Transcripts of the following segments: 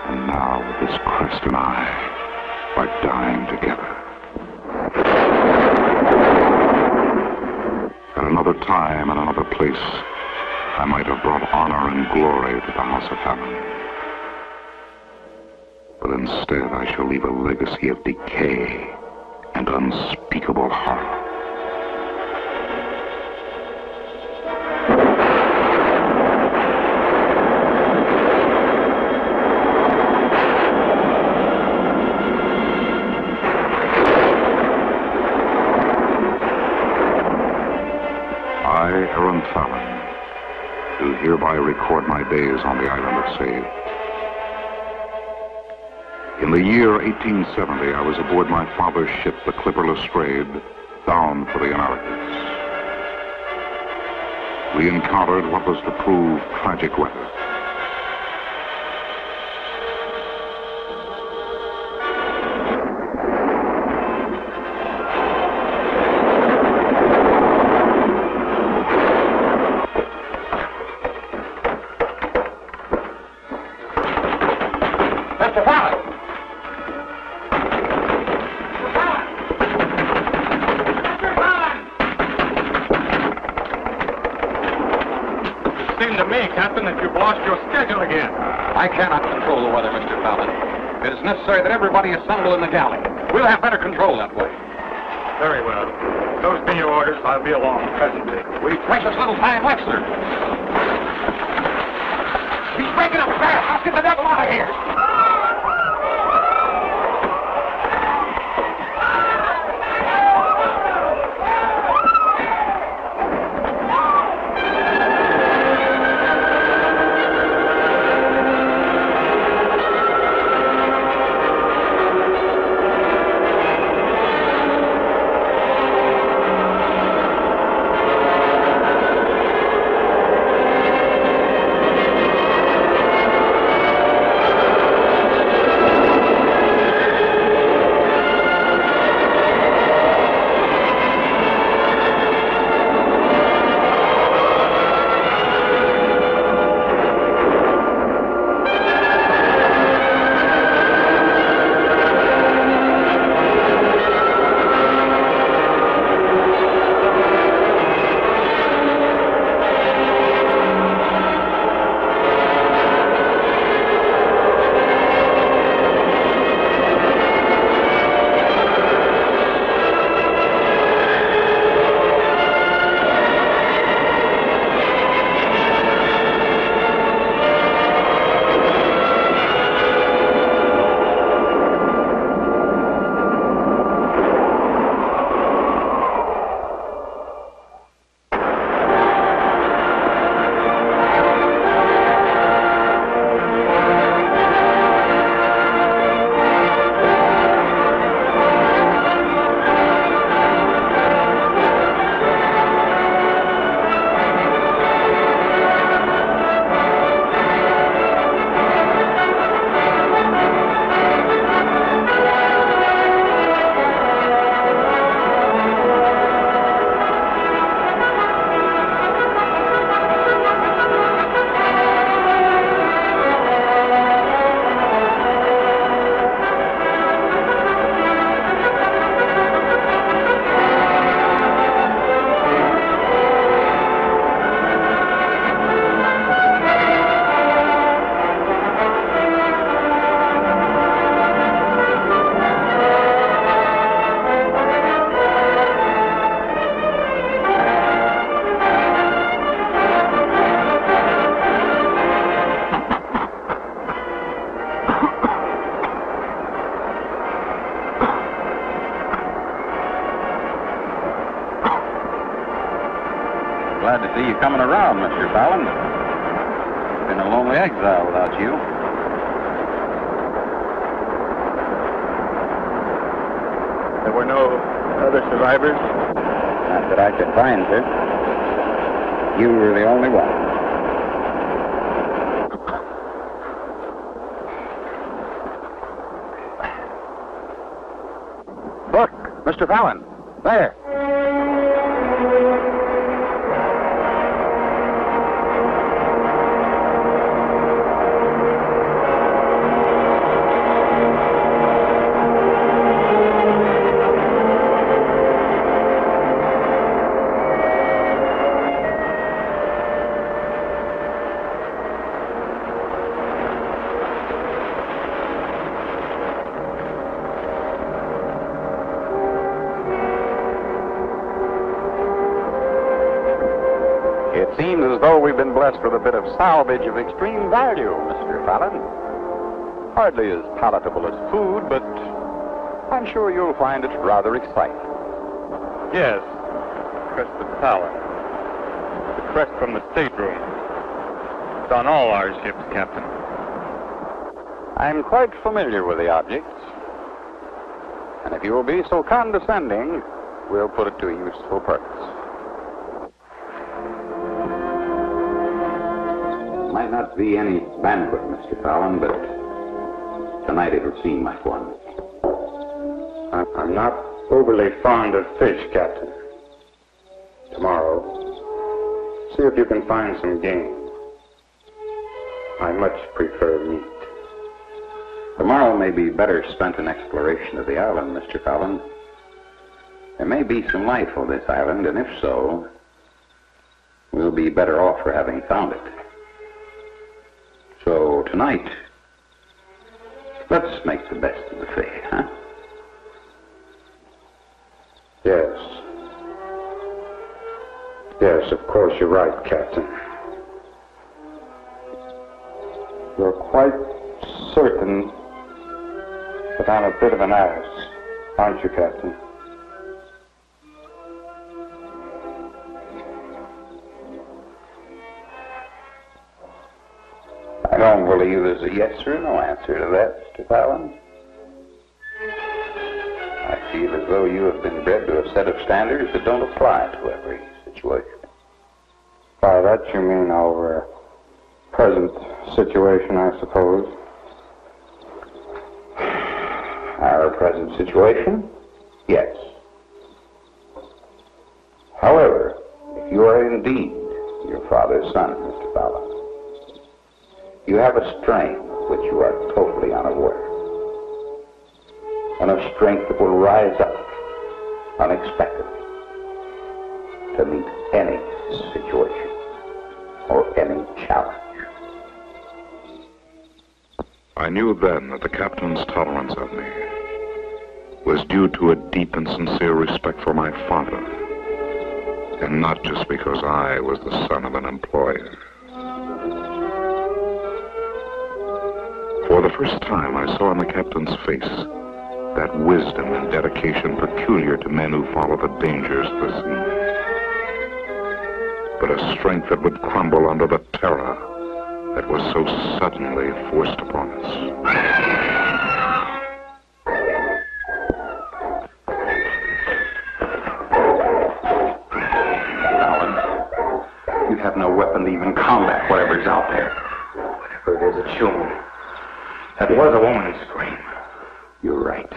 And now this crest and I are dying together. At another time and another place, I might have brought honor and glory to the House of Fallon. But instead, I shall leave a legacy of decay and unspeakable horror. I, Aaron Fallon, do hereby record my days on the island of Save. In the year 1870, I was aboard my father's ship, the Clipper Lestrade, bound for the Americas. We encountered what was to prove tragic weather. Mr. Fallon! To me, Captain, that you've lost your schedule again. I cannot control the weather, Mr. Fallon. It is necessary that everybody assemble in the galley. We'll have better control that way. Very well. Those be your orders. I'll be along presently. We've precious little time left, sir. He's breaking up fast. Let's get the devil out of here. Glad to see you coming around, Mr. Fallon. Been a lonely exile without you. There were no other survivors? Not that I could find, sir. You were the only one. Look, Mr. Fallon. There. been blessed with a bit of salvage of extreme value, Mr. Fallon. Hardly as palatable as food, but I'm sure you'll find it rather exciting. Yes. Crest of Fallon. The crest from the stateroom. It's on all our ships, Captain. I'm quite familiar with the object. And if you will be so condescending, we'll put it to a useful purpose. Might not be any banquet, Mr. Fallon, but tonight it'll seem like one. I'm not overly fond of fish, Captain. Tomorrow, see if you can find some game. I much prefer meat. Tomorrow may be better spent in exploration of the island, Mr. Fallon. There may be some life on this island, and if so, we'll be better off for having found it. So tonight, let's make the best of the fate, huh? Yes. Yes, of course you're right, Captain. You're quite certain that I'm a bit of an ass, aren't you, Captain? I don't believe there's a yes or no answer to that, Mr. Fallon. I feel as though you have been bred to a set of standards that don't apply to every situation. By that you mean our present situation, I suppose. Our present situation? Yes. However, if you are indeed your father's son, Mr. Fallon, you have a strength of which you are totally unaware. And a strength that will rise up unexpectedly to meet any situation or any challenge. I knew then that the captain's tolerance of me was due to a deep and sincere respect for my father, and not just because I was the son of an employer. For the first time, I saw in the captain's face that wisdom and dedication peculiar to men who follow the dangers of the sea, but a strength that would crumble under the terror that was so suddenly forced upon us. Fallon, you have no weapon to even combat whatever's out there. Whatever it is, it's human. That was a woman's scream. You're right.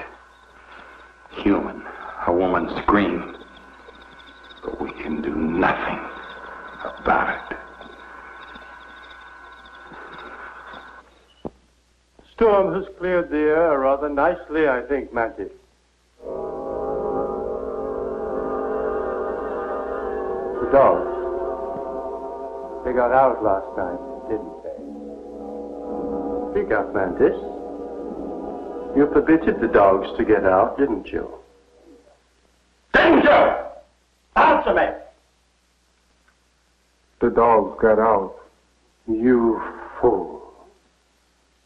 Human. A woman's scream. But we can do nothing about it. Storm has cleared the air rather nicely, I think, Mantis. The dogs. They got out last night, didn't they? Speak up, Mantis. You permitted the dogs to get out, didn't you? Didn't you? Answer me! The dogs got out. You fool.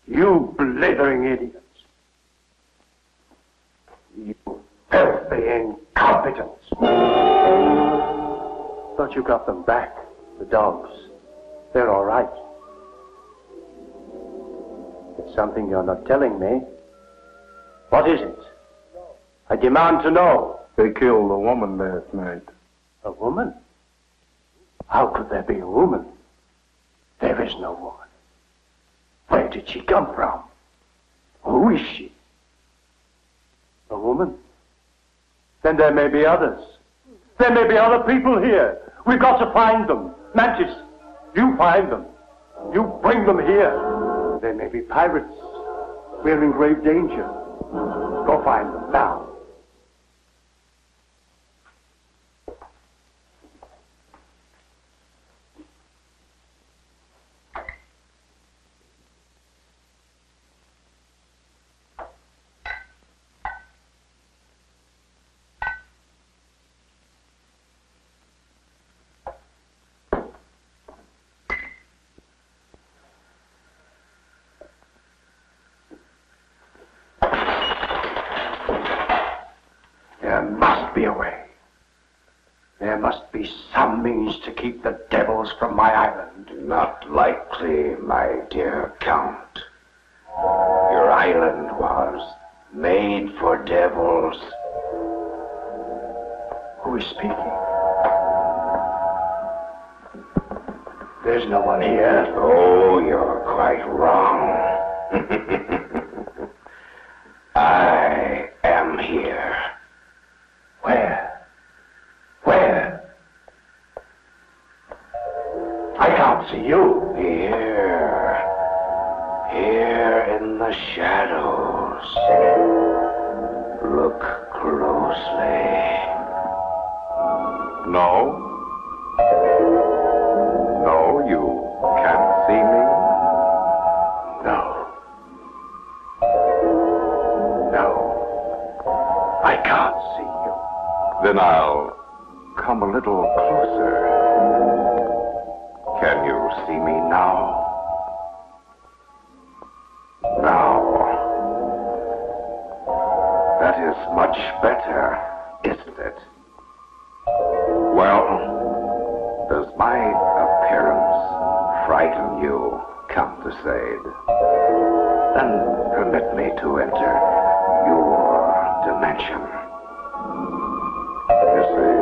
You blithering idiots. You filthy incompetents. Thought you got them back, the dogs. They're all right. There's something you're not telling me. What is it? I demand to know. They killed a woman last night. A woman? How could there be a woman? There is no woman. Where did she come from? Who is she? A woman? Then there may be others. There may be other people here. We've got to find them. Mantis, you find them. You bring them here. They may be pirates. We're in grave danger. Go find them now. my island. Not likely, my dear Count. Your island was made for devils. Who is speaking? There's no one here. Oh, you're quite wrong. I am here. Where? Where? I can't see you. Here. Here in the shadows. Look closely. No? No, you can't see me? No. No. I can't see you. Then I'll come a little closer. Can you see me now? Now. That is much better, isn't it? Well, does my appearance frighten you, Count de Sade? Then permit me to enter your dimension. You see,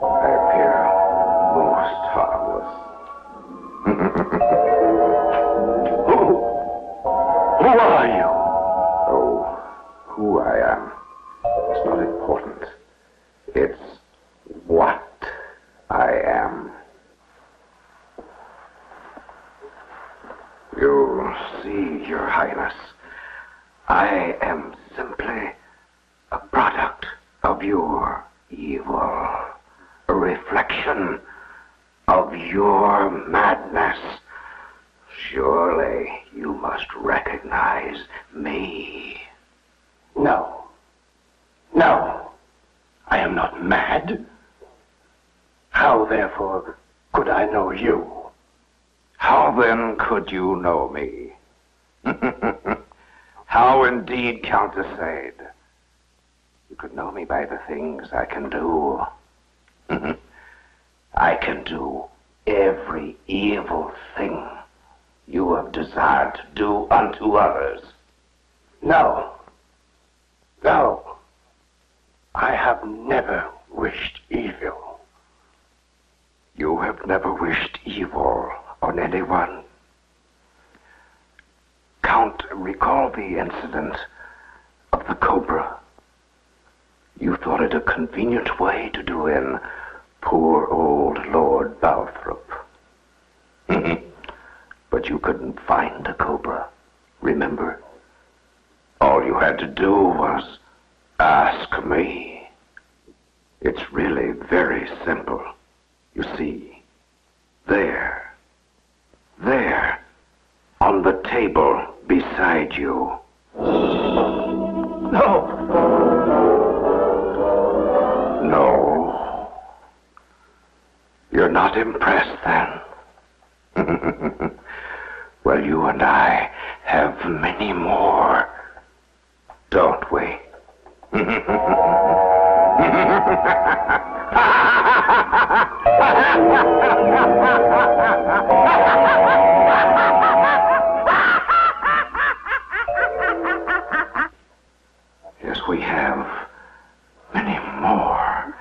I appear most harmless. Who are you? Oh, who I am is not important. It's what I am. You see, Your Highness, I am simply a product of your evil, a reflection of your madness. Surely you must recognize me. No. No. I am not mad. How, therefore, could I know you? How then could you know me? How indeed, Count de Sade? You could know me by the things I can do. I can do every evil thing you have desired to do unto others. No. No. I have never wished evil. You have never wished evil on anyone. Count, recall the incident of the cobra. You thought it a convenient way to do in poor old Lord Balthrop. But you couldn't find the cobra, remember? All you had to do was ask me. It's really very simple. You see, there, on the table beside you. No. No. You're not impressed then? Well, you and I have many more, don't we? Yes, we have many more.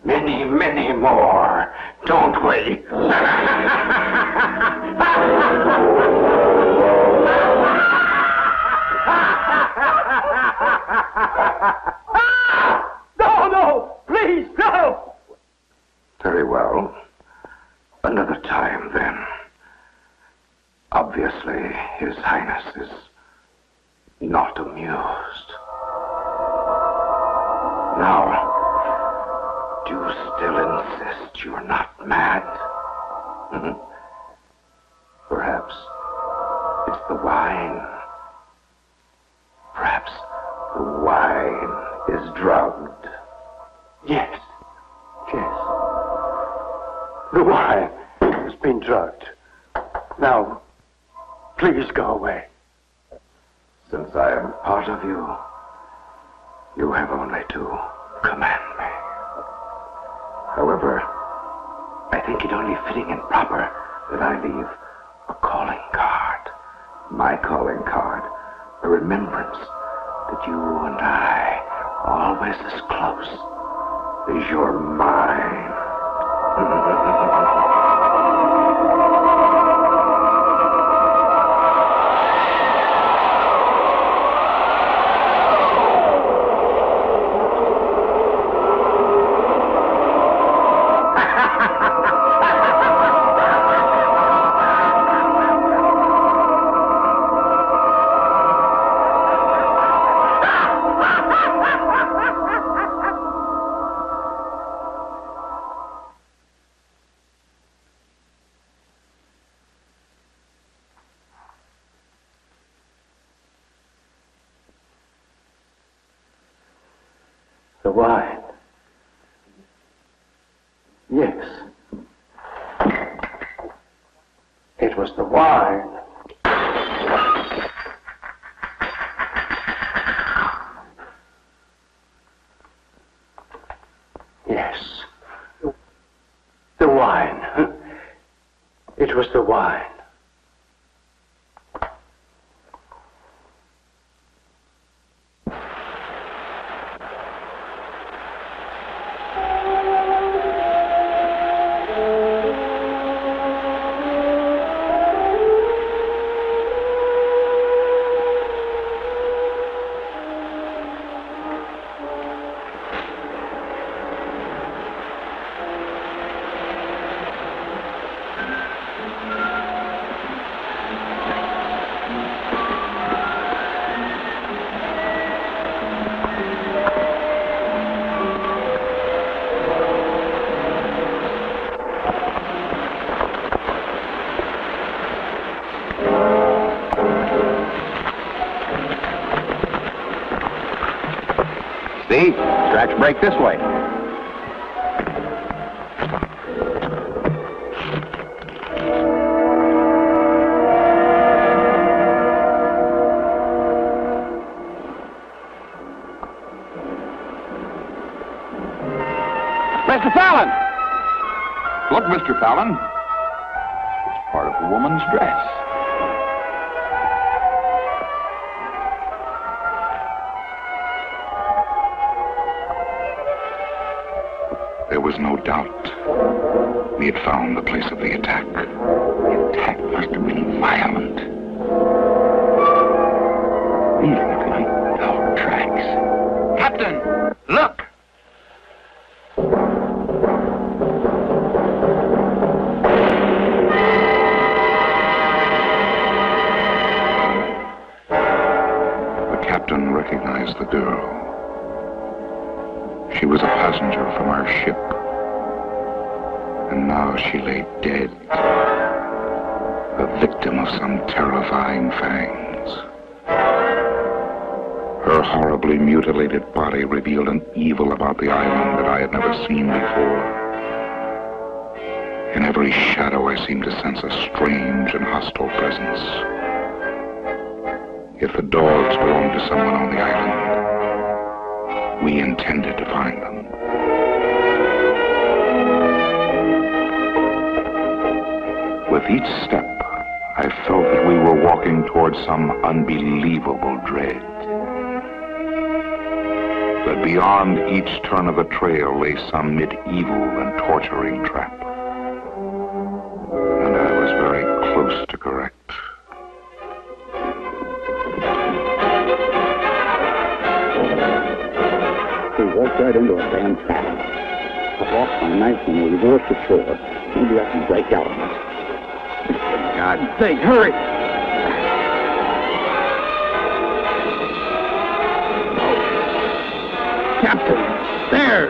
Many, many more, don't we? No, please, no! Very well. Another time, then. Obviously, His Highness is not amused. Now, do you still insist you're not mad? Perhaps it's the wine. Perhaps the wine is drugged. Yes. The wine has been drugged. Now, please go away. Since I am part of you, you have only to command me. However, I think it only fitting and proper that I leave a calling card. My calling card. A remembrance that you and I are always as close as you're mine. The wine. Yes. It was the wine. Yes. The wine. It was the wine. See? Scratch break this way. Mr. Fallon! Look, Mr. Fallon. It's part of a woman's dress. There was no doubt. We had found the place of the attack. The attack must have been violent. These look like dog tracks. Captain, look! The captain recognized the girl. She was a passenger from our ship. And now she lay dead, a victim of some terrifying fangs. Her horribly mutilated body revealed an evil about the island that I had never seen before. In every shadow I seemed to sense a strange and hostile presence. If the dogs belonged to someone on the island, we intended to find them. With each step, I felt that we were walking towards some unbelievable dread. That beyond each turn of the trail lay some medieval and torturing trap. And I was very close to correct. We walked right into a damn trap. I lost my knife when we reversed the shore. Maybe I can break out of it. God sake, hurry! Captain, there!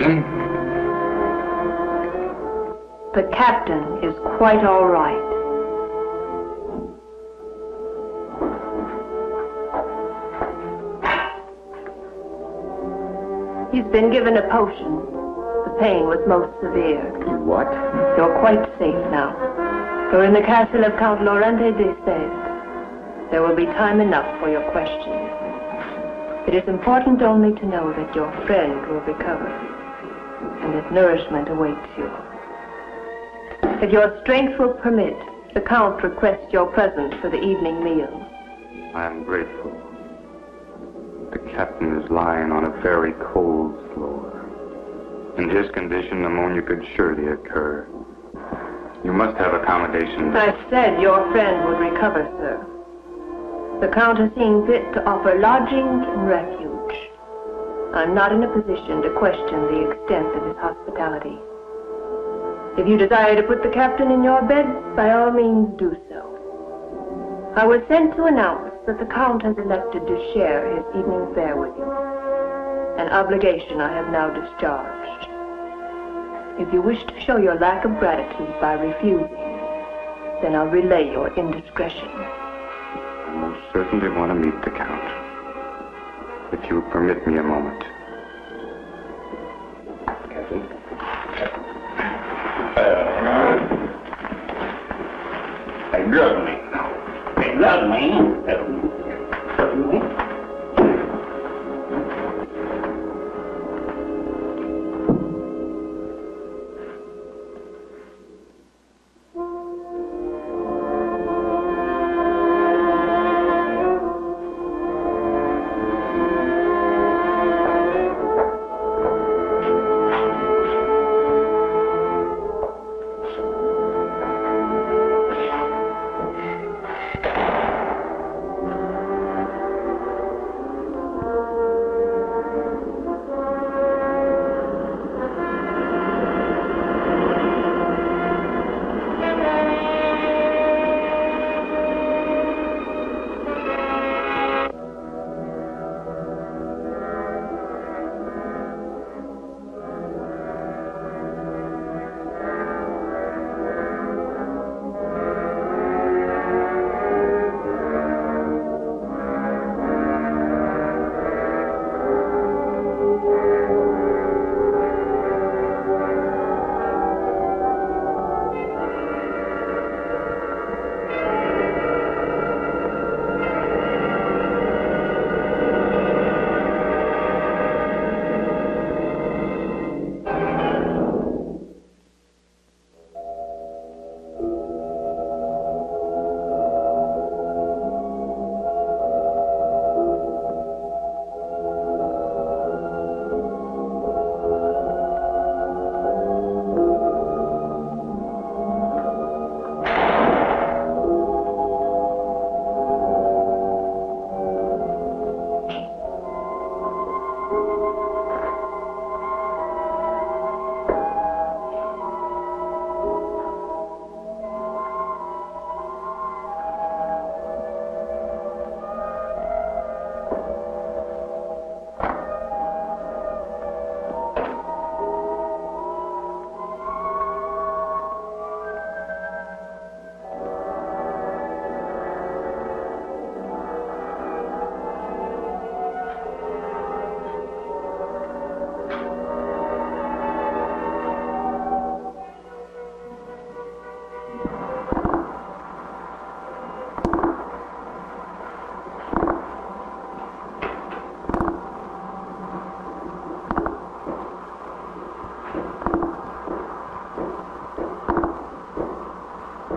Captain? The captain is quite all right. He's been given a potion. The pain was most severe. What? You're quite safe now. You're in the castle of Count Laurente de Sèvres. There will be time enough for your questions. It is important only to know that your friend will recover, and that nourishment awaits you. If your strength will permit, the Count requests your presence for the evening meal. I am grateful. The captain is lying on a very cold floor. In his condition, pneumonia could surely occur. You must have accommodation. I said your friend would recover, sir. The Count has seen fit to offer lodging and refuge. I'm not in a position to question the extent of his hospitality. If you desire to put the captain in your bed, by all means do so. I was sent to announce that the Count has elected to share his evening fare with you. An obligation I have now discharged. If you wish to show your lack of gratitude by refusing, then I'll relay your indiscretion. I most certainly want to meet the Count. If you would permit me a moment. Captain? They drug me. They love me.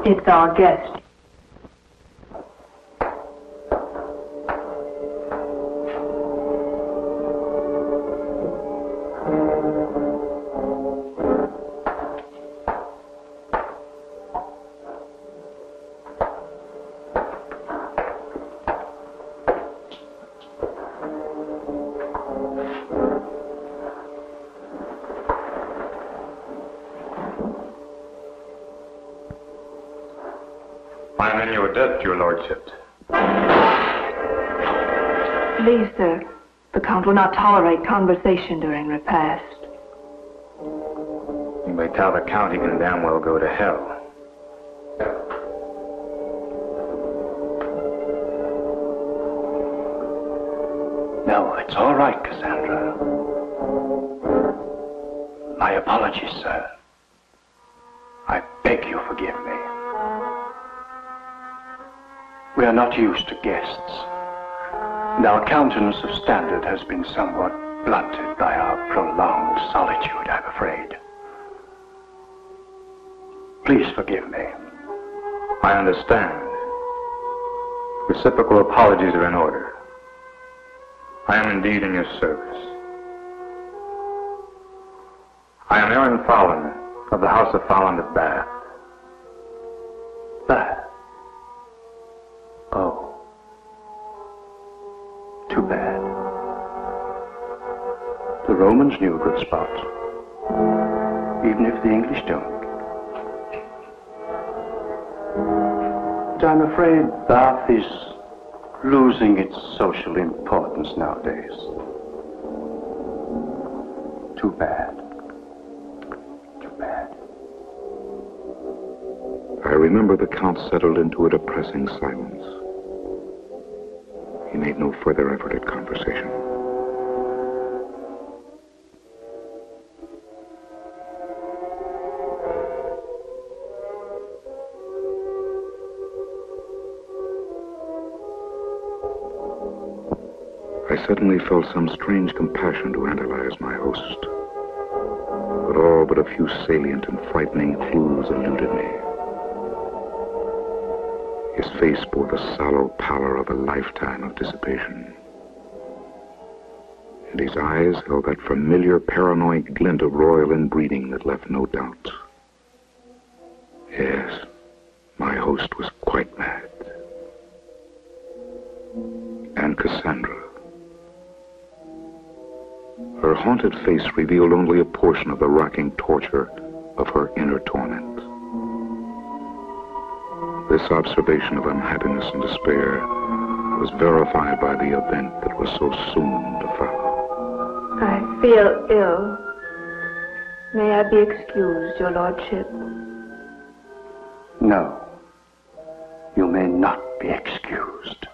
It's our guest. I am in your debt, your lordship. Please, sir. The Count will not tolerate conversation during repast. They tell the county can damn well go to hell. No, it's all right, Cassandra. My apologies, sir. I beg you forgive me. We are not used to guests, and our countenance of standard has been somewhat blunted by our prolonged solitude, I'm afraid. Please forgive me. I understand. Reciprocal apologies are in order. I am indeed in your service. I am Aaron Fallon of the House of Fallon of Bath. Bath? Oh. Too bad. The Romans knew a good spot, even if the English don't. But I'm afraid Bath is losing its social importance nowadays. Too bad. Too bad. I remember the Count settled into a depressing silence. He made no further effort at conversation. I suddenly felt some strange compassion to analyze my host. But all but a few salient and frightening clues eluded me. His face bore the sallow pallor of a lifetime of dissipation. And his eyes held that familiar paranoid glint of royal inbreeding that left no doubt. Yes, my host was quite mad. And Cassandra. Her haunted face revealed only a portion of the racking torture of her inner torment. This observation of unhappiness and despair was verified by the event that was so soon to follow. I feel ill. May I be excused, your lordship? No. You may not be excused.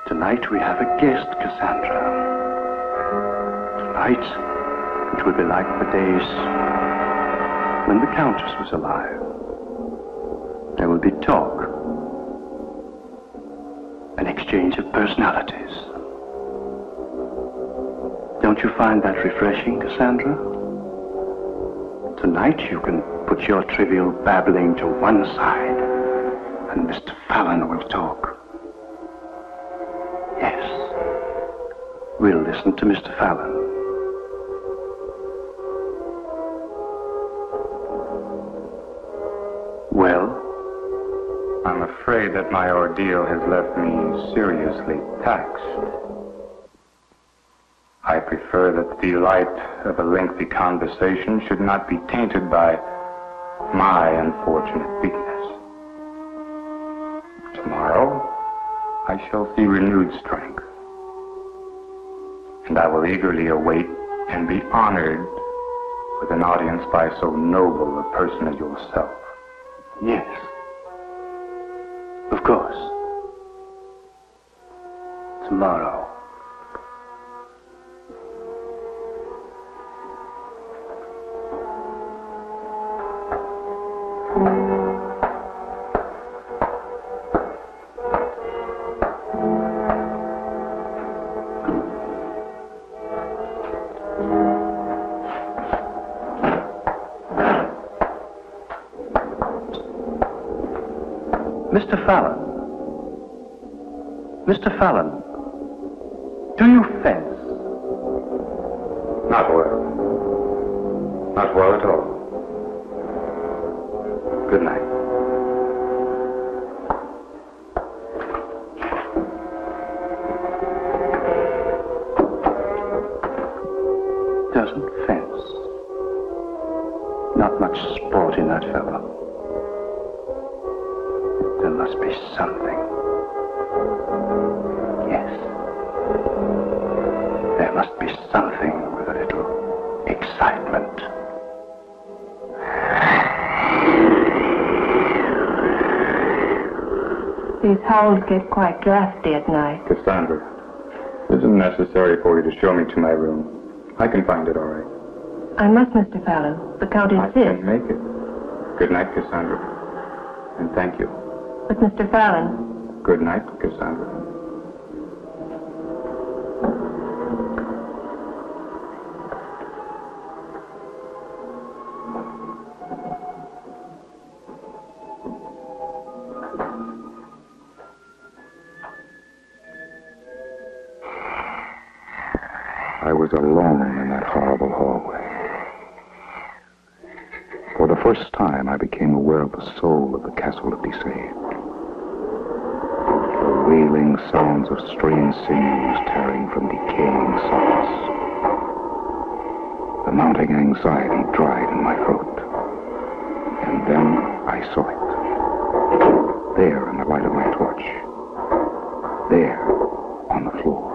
Tonight we have a guest, Cassandra. Tonight it will be like the days when the Countess was alive. There will be talk, an exchange of personalities. Don't you find that refreshing, Cassandra? Tonight you can put your trivial babbling to one side, and Mr. Fallon will talk. Yes, we'll listen to Mr. Fallon. Well? I'm afraid that my ordeal has left me seriously taxed. I prefer that the delight of a lengthy conversation should not be tainted by my unfortunate weakness. Tomorrow, I shall see renewed strength. And I will eagerly await and be honored with an audience by so noble a person as yourself. Yes. Of course. Tomorrow. Mr. Fallon. Mr. Fallon, do you fence? Not well. Not well at all. Good night. Doesn't fence. Not much sport in that fellow. There must be something. Yes. There must be something with a These howls get quite drafty at night. Cassandra, it isn't necessary for you to show me to my room. I can find it all right. I must, Mr. Fallon. The Count I insists. can make it. Good night, Cassandra. And thank you. But, Mr. Fallon, Good night, Cassandra. I was alone in that horrible hallway. For the first time, I became aware of the soul of the Castle of Deceived. The wailing sounds of strained sinews tearing from decaying sockets. The mounting anxiety dried in my throat. And then I saw it. There in the light of my torch. There, on the floor.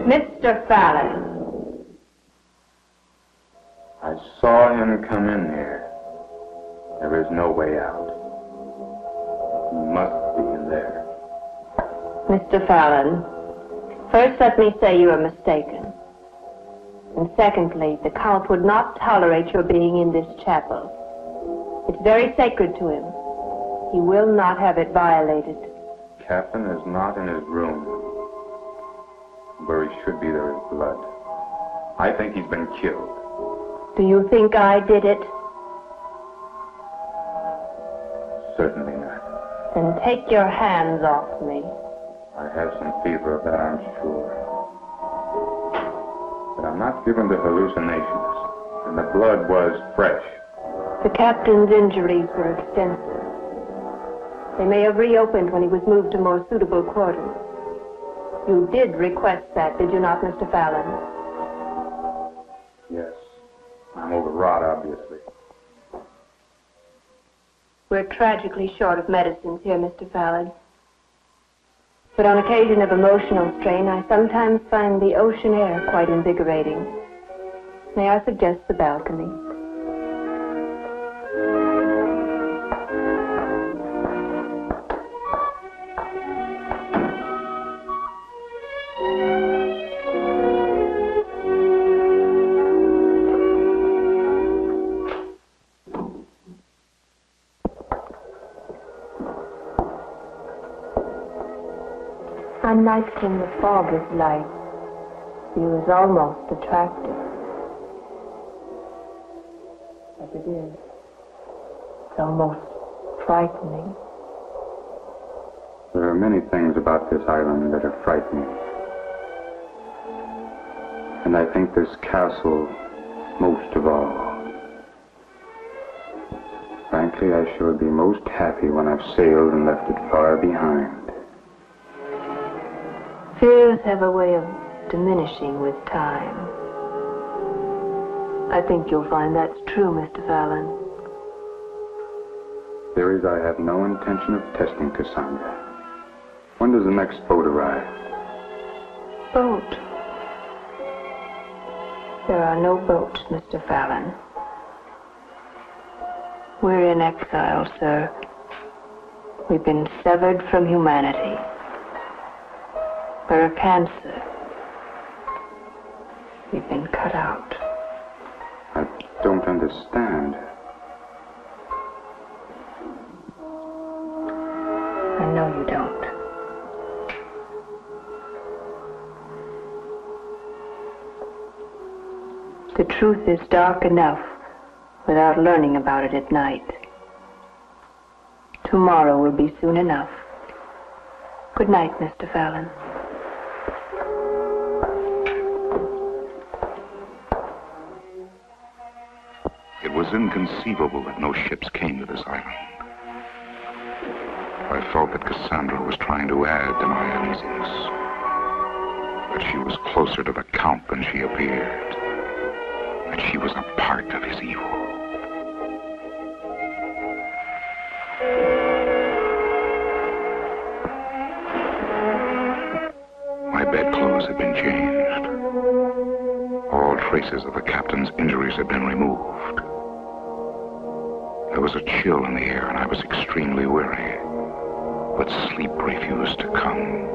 Mr. Fallon. I saw him come in here. There is no way out. He must be in there. Mr. Fallon, first let me say you are mistaken. And secondly, the Count would not tolerate your being in this chapel. It's very sacred to him. He will not have it violated. Captain is not in his room. Where he should be, there is blood. I think he's been killed. Do you think I did it? Certainly not. Then take your hands off me. I have some fever of that, I'm sure. But I'm not given to hallucinations. And the blood was fresh. The captain's injuries were extensive. They may have reopened when he was moved to more suitable quarters. You did request that, did you not, Mr. Fallon? Yes. I'm overwrought, obviously. We're tragically short of medicines here, Mr. Fallon. But on occasion of emotional strain, I sometimes find the ocean air quite invigorating. May I suggest the balcony? On nights when the fog is light, view is almost attractive. But it is. It's almost frightening. There are many things about this island that are frightening. And I think this castle most of all. Frankly, I shall be most happy when I've sailed and left it far behind. Fears have a way of diminishing with time. I think you'll find that's true, Mr. Fallon. There is, I have no intention of testing Cassandra. When does the next boat arrive? Boat? There are no boats, Mr. Fallon. We're in exile, sir. We've been severed from humanity. We're a cancer. We've been cut out. I don't understand. I know you don't. The truth is dark enough without learning about it at night. Tomorrow will be soon enough. Good night, Mr. Fallon. It was inconceivable that no ships came to this island. I felt that Cassandra was trying to add to my uneasiness. That she was closer to the Count than she appeared. That she was a part of his evil. My bedclothes had been changed. All traces of the captain's injuries had been removed. There was a chill in the air, and I was extremely weary. But sleep refused to come.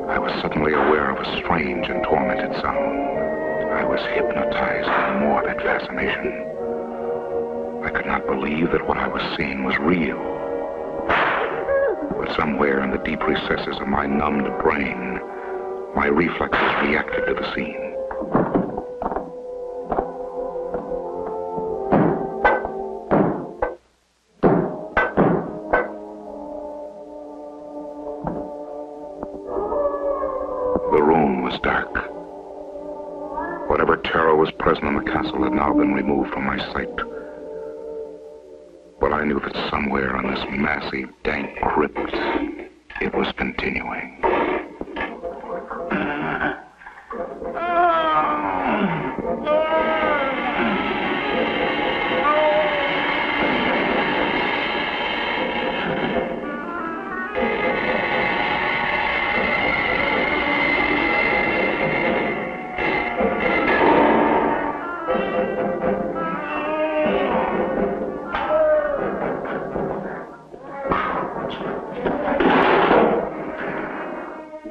I was suddenly aware of a strange and tormented sound. I was hypnotized by morbid fascination. I could not believe that what I was seeing was real. But somewhere in the deep recesses of my numbed brain, my reflexes reacted to the scene. The room was dark. Whatever terror was present in the castle had now been removed from my sight. But I knew that somewhere in this massive, dank crypt, it was continuing.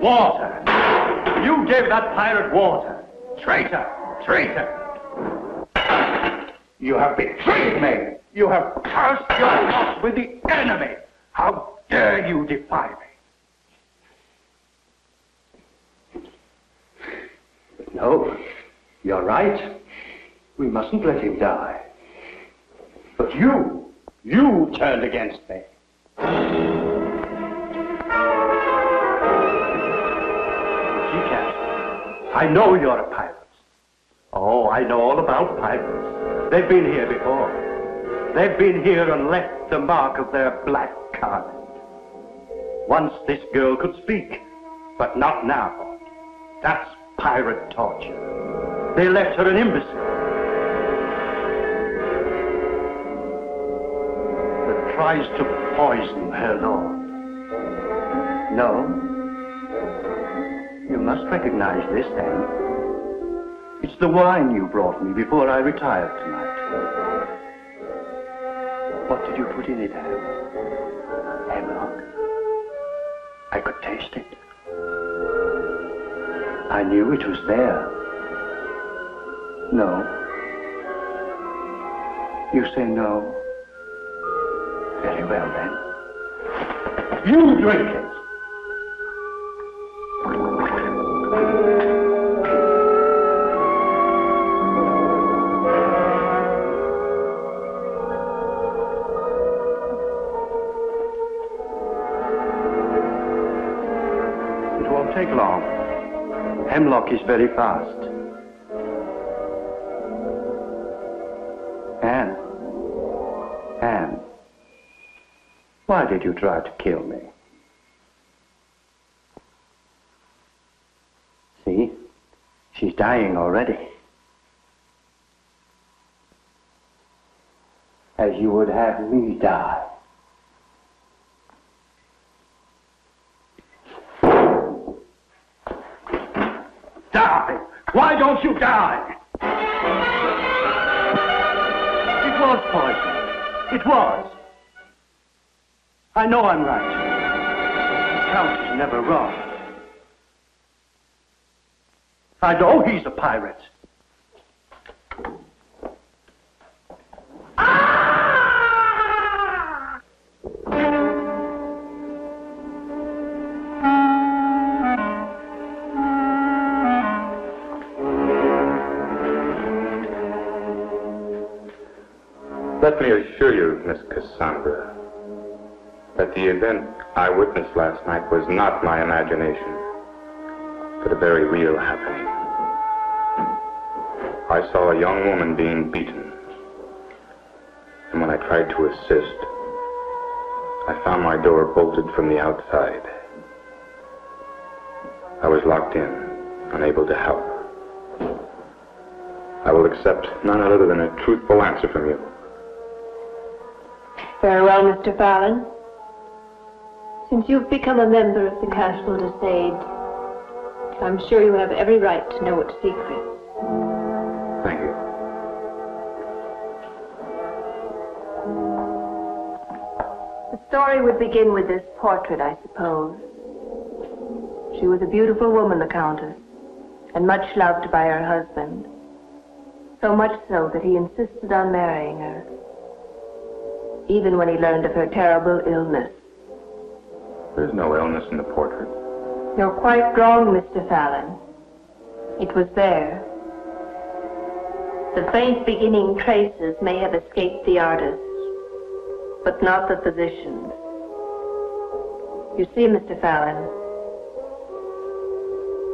Water! You gave that pirate water! Traitor! Traitor! You have betrayed me! You have cast your lot with the enemy! How dare you defy me? No, you're right. We mustn't let him die. But you turned against me. I know you're a pirate. Oh, I know all about pirates. They've been here before. They've been here and left the mark of their black card. Once this girl could speak, but not now. That's pirate torture. They left her an imbecile. That tries to poison her lord. No? You must recognize this, then. It's the wine you brought me before I retired tonight. What did you put in it, Ham? Hemlock? I could taste it. I knew it was there. No. You say no? Very well, then. You drink it! Take long. Hemlock is very fast. Anne, why did you try to kill me? See, she's dying already. as you would have me die. Die! Why don't you die? It was poison. It was. I know I'm right. The Count is never wrong. I know he's a pirate. Let me assure you, Miss Cassandra, that the event I witnessed last night was not my imagination, but a very real happening. I saw a young woman being beaten, and when I tried to assist, I found my door bolted from the outside. I was locked in, unable to help. I will accept none other than a truthful answer from you. Very well, Mr. Fallon. Since you've become a member of the Castle d'Esade, I'm sure you have every right to know its secrets. Thank you. The story would begin with this portrait, I suppose. She was a beautiful woman, the Countess, and much loved by her husband. So much so that he insisted on marrying her, even when he learned of her terrible illness. There's no illness in the portrait. You're quite wrong, Mr. Fallon. It was there. The faint beginning traces may have escaped the artist, but not the physicians. You see, Mr. Fallon,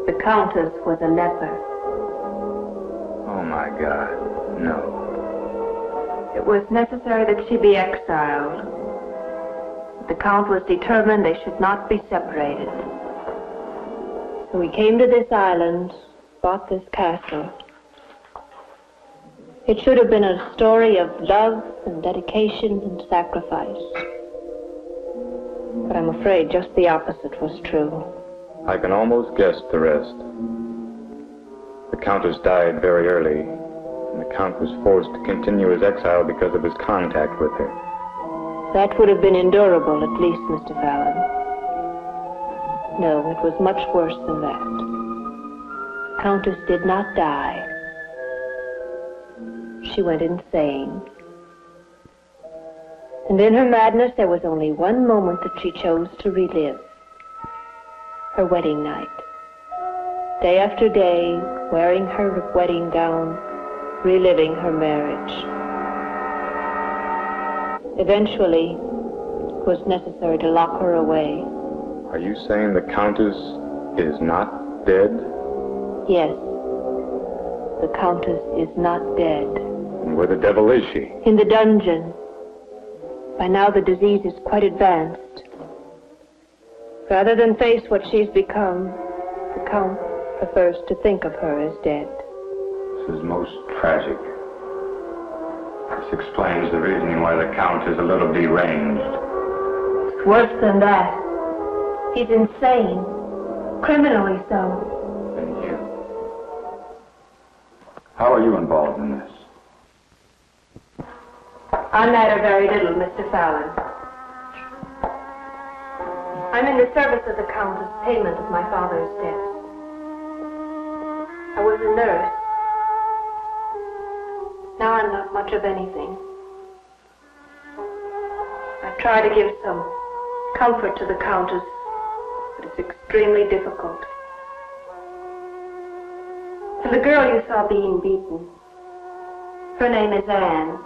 the Countess was a leper. Oh, my God, no. It was necessary that she be exiled. The Count was determined they should not be separated. So we came to this island, bought this castle. It should have been a story of love and dedication and sacrifice. But I'm afraid just the opposite was true. I can almost guess the rest. The Countess died very early, and the Count was forced to continue his exile because of his contact with her. That would have been endurable, at least, Mr. Fallon. No, it was much worse than that. The Countess did not die. She went insane. And in her madness, there was only one moment that she chose to relive. Her wedding night. Day after day, wearing her wedding gown, reliving her marriage. Eventually, it was necessary to lock her away. Are you saying the Countess is not dead? Yes. The Countess is not dead. And where the devil is she? In the dungeon. By now the disease is quite advanced. Rather than face what she's become, the Count prefers to think of her as dead. This is most tragic. This explains the reasoning why the Count is a little deranged. It's worse than that. He's insane. Criminally so. And you? How are you involved in this? I matter very little, Mr. Fallon. I'm in the service of the Count as payment of my father's debts. I was a nurse. Now I'm not much of anything. I try to give some comfort to the Countess, but it's extremely difficult. To the girl you saw being beaten, her name is Anne.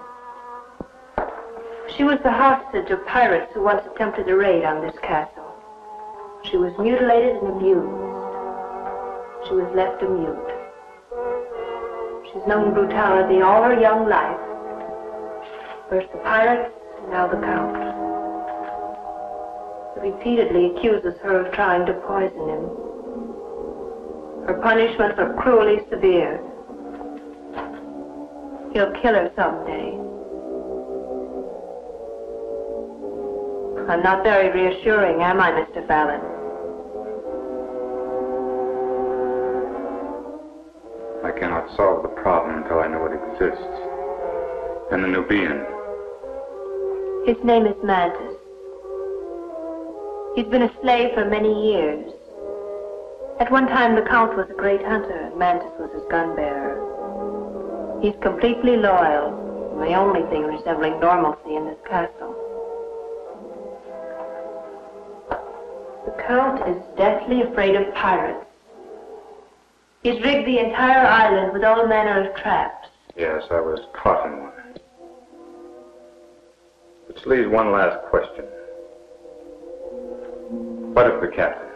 She was the hostage of pirates who once attempted a raid on this castle. She was mutilated and abused. She was left a mute. She's known brutality all her young life. First the pirates, and now the Count. He repeatedly accuses her of trying to poison him. Her punishments are cruelly severe. He'll kill her someday. I'm not very reassuring, am I, Mr. Fallon? I cannot solve the problem until I know it exists. And the Nubian. His name is Mantis. He's been a slave for many years. At one time, the Count was a great hunter, and Mantis was his gun bearer. He's completely loyal, the only thing resembling normalcy in this castle. The Count is deathly afraid of pirates. He's rigged the entire island with all manner of traps. Yes, I was caught in one. Which leaves one last question. What of the captain?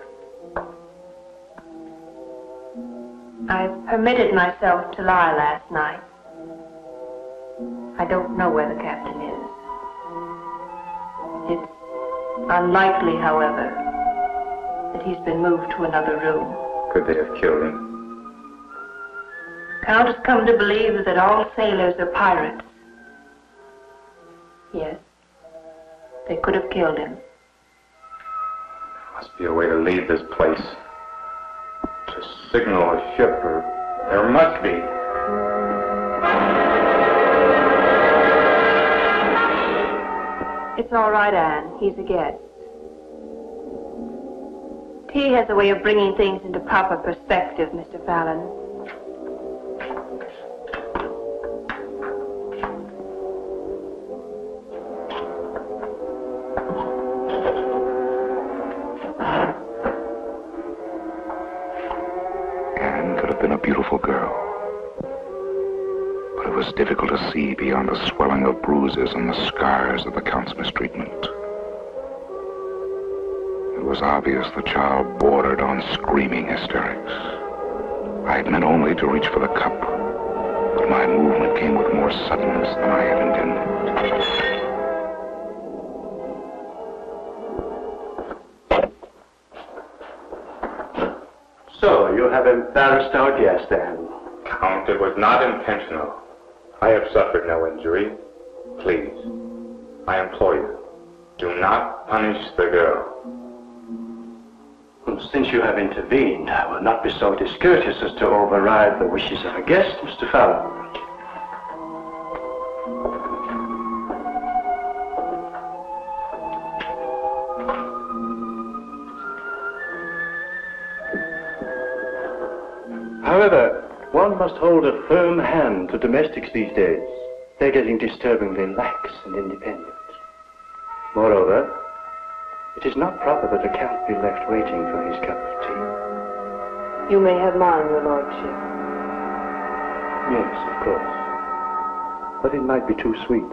I've permitted myself to lie last night. I don't know where the captain is. It's unlikely, however, that he's been moved to another room. Could they have killed him? Count has come to believe that all sailors are pirates. Yes, they could have killed him. There must be a way to leave this place. To signal a ship, or there must be. It's all right, Anne. He's a guest. Tea has a way of bringing things into proper perspective, Mr. Fallon. Anne could have been a beautiful girl. But it was difficult to see beyond the swelling of bruises and the scars of the Count's mistreatment. It was obvious the child bordered on screaming hysterics. I had meant only to reach for the cup, but my movement came with more suddenness than I had intended. So, you have embarrassed our guest, Anne. Count, it was not intentional. I have suffered no injury. Please, I implore you, do not punish the girl. Since you have intervened, I will not be so discourteous as to override the wishes of a guest, Mr. Fallon. However, one must hold a firm hand to domestics these days. They're getting disturbingly lax and independent. Moreover, it is not proper that a count be left waiting for his cup of tea. You may have mine, your lordship. Yes, of course. But it might be too sweet.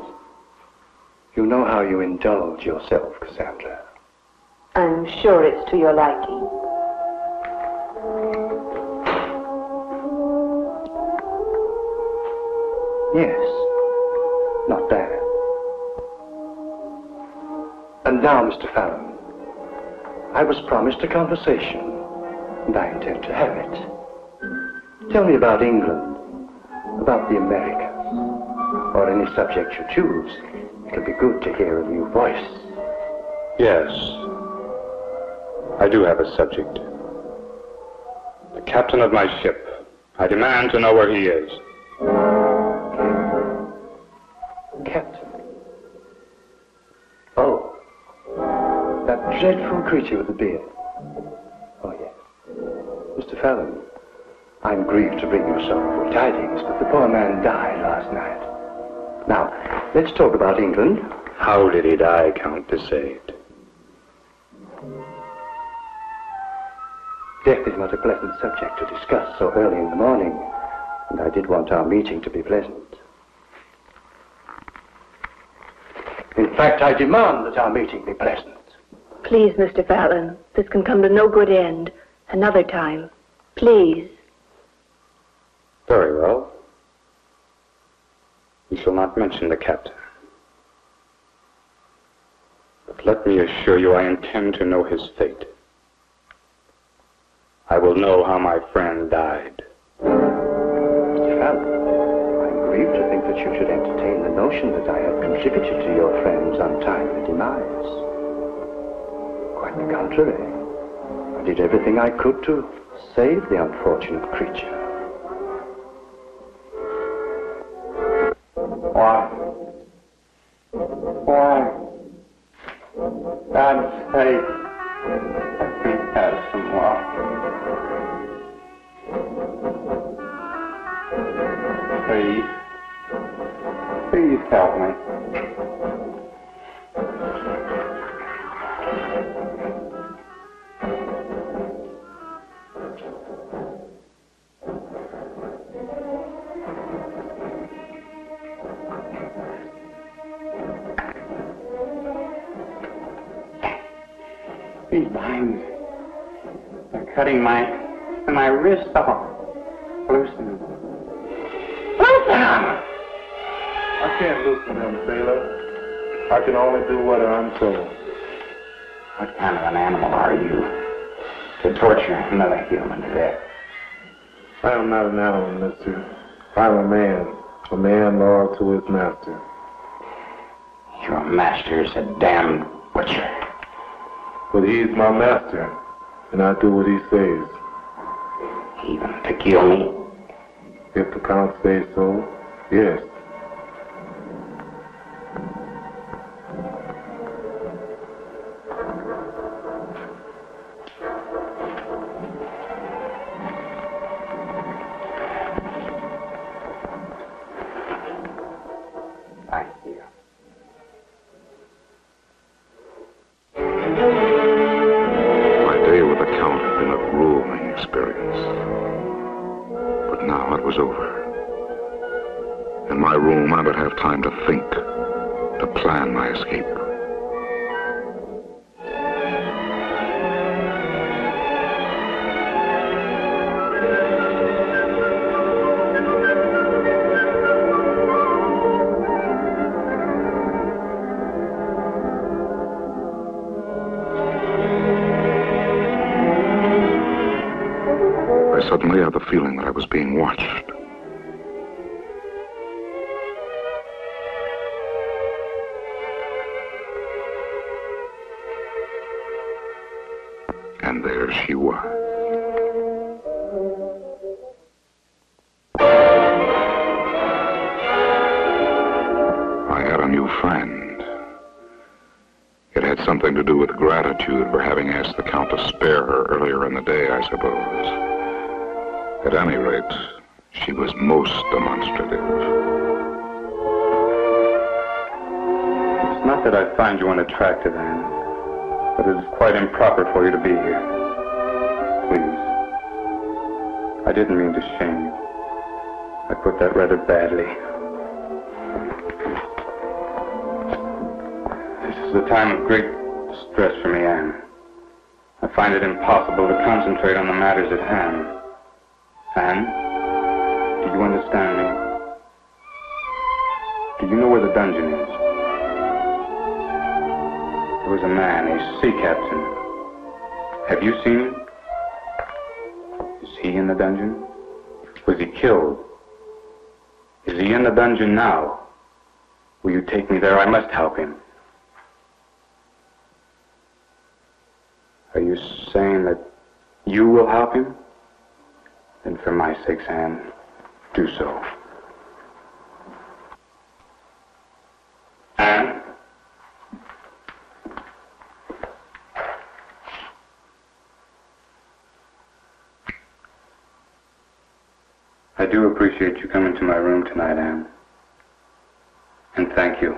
You know how you indulge yourself, Cassandra. I'm sure it's to your liking. Yes, not bad. And now, Mr. Fallon, I was promised a conversation, and I intend to have it. Tell me about England, about the Americas, or any subject you choose. It'll be good to hear a new voice. Yes, I do have a subject. The captain of my ship. I demand to know where he is. Captain. Oh, that dreadful creature with the beard. Oh, yes. Mr. Fallon, I'm grieved to bring you sorrowful tidings, but the poor man died last night. Now, let's talk about England. How did he die, Count de Sade? Death is not a pleasant subject to discuss so early in the morning, and I did want our meeting to be pleasant. In fact, I demand that our meeting be pleasant. Please, Mr. Fallon, this can come to no good end. Another time. Please. Very well. You shall not mention the captain. But let me assure you I intend to know his fate. I will know how my friend died. Mr. Fallon, I'm grieved to think that you should entertain the notion that I have contributed to your friend's untimely demise. Quite the contrary. I did everything I could to save the unfortunate creature. Why? God's sake, let me have some water. Please help me. These vines are cutting my wrist off. Loosen them. I can't loosen them, sailor. I can only do what I'm told. What kind of an animal are you to torture another human to death? I am not an animal, mister. I'm a man loyal to his master. Your master is a damned butcher. But he's my master, and I do what he says. Even to kill me? If the Count says so, yes. I would have time to think, to plan my escape. I suddenly had the feeling that I was being watched. And there she was. I had a new friend. It had something to do with gratitude for having asked the Count to spare her earlier in the day, I suppose. At any rate, she was most demonstrative. It's not that I find you unattractive, Anne. But it is quite improper for you to be here. Please. I didn't mean to shame you. I put that rather badly. This is a time of great distress for me, Anne. I find it impossible to concentrate on the matters at hand. Anne, do you understand me? Do you know where the dungeon is? There was a man, a sea captain. Have you seen him? Is he in the dungeon? Was he killed? Is he in the dungeon now? Will you take me there? I must help him. Are you saying that you will help him? Then for my sake, Anne, do so. Anne? I do appreciate you coming to my room tonight, Anne. And thank you.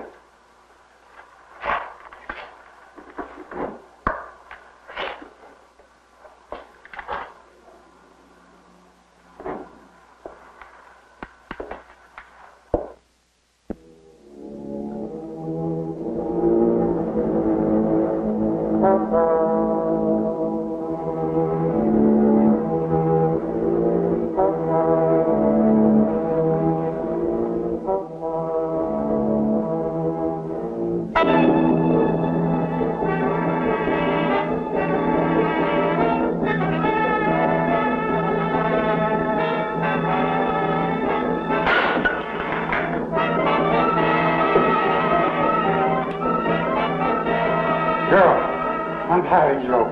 I'm Harry Lowe.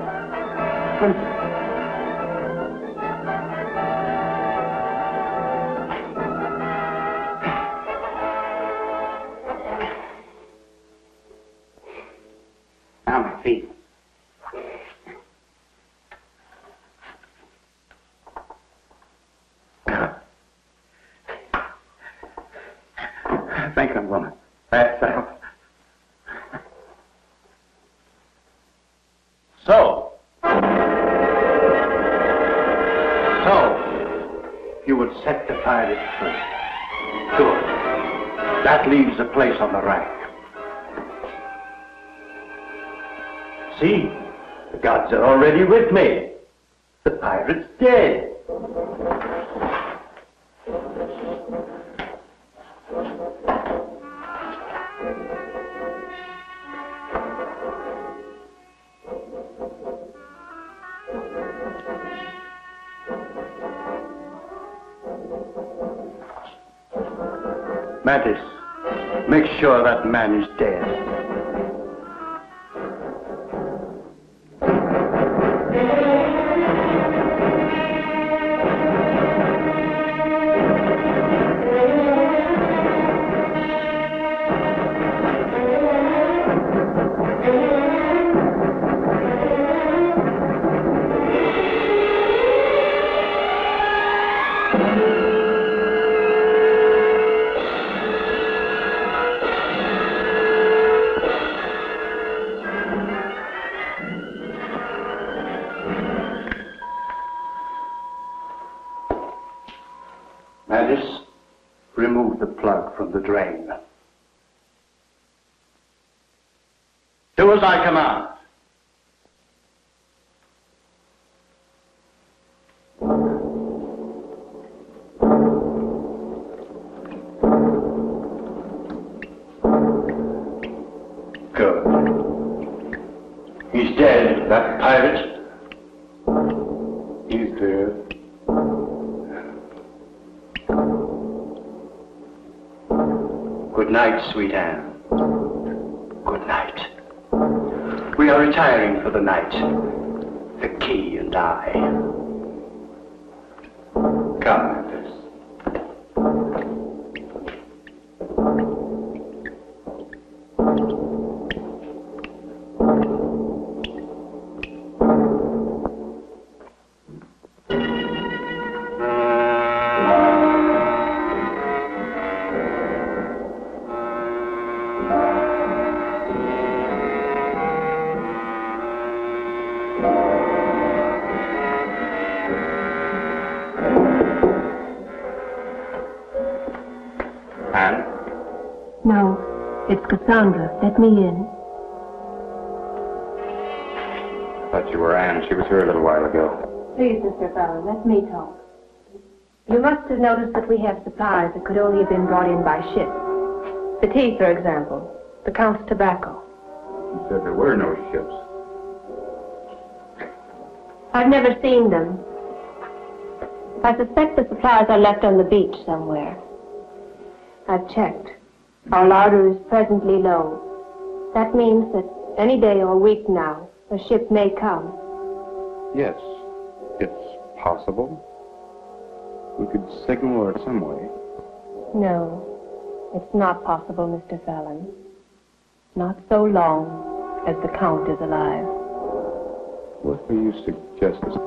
Now my feet. Thank you, woman. That's settled. So, you would set the pirate free. Good. That leaves a place on the rack. See, the gods are already with me. The pirate's dead. Mantis, make sure that man is dead. Mantis, remove the plug from the drain. Do as I command. Good. He's dead, that pirate. He's dead. Good night, sweet Anne. Good night. We are retiring for the night. The key and I. Come, Mantis. Anne? No, it's Cassandra. Let me in. I thought you were Anne. She was here a little while ago. Please, Mr. Fallon, let me talk. You must have noticed that we have supplies that could only have been brought in by ship. The tea, for example. The Count's tobacco. You said there were no ships. I've never seen them. I suspect the supplies are left on the beach somewhere. I've checked. Our larder is presently low. That means that any day or week now, a ship may come. Yes, it's possible. We could signal her some way. No, it's not possible, Mr. Fallon. Not so long as the Count is alive. What were you suggesting?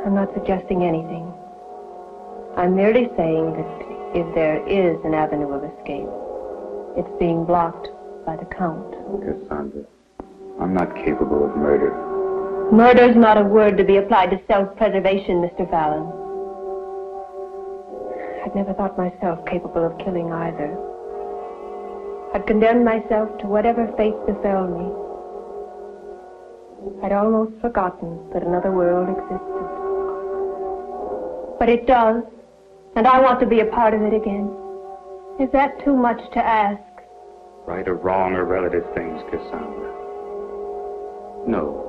I'm not suggesting anything. I'm merely saying that if there is an avenue of escape, it's being blocked by the Count. Cassandra, I'm not capable of murder. Murder's not a word to be applied to self-preservation, Mr. Fallon. I'd never thought myself capable of killing either. I'd condemned myself to whatever fate befell me. I'd almost forgotten that another world existed. But it does, and I want to be a part of it again. Is that too much to ask? Right or wrong or relative things, Cassandra. No.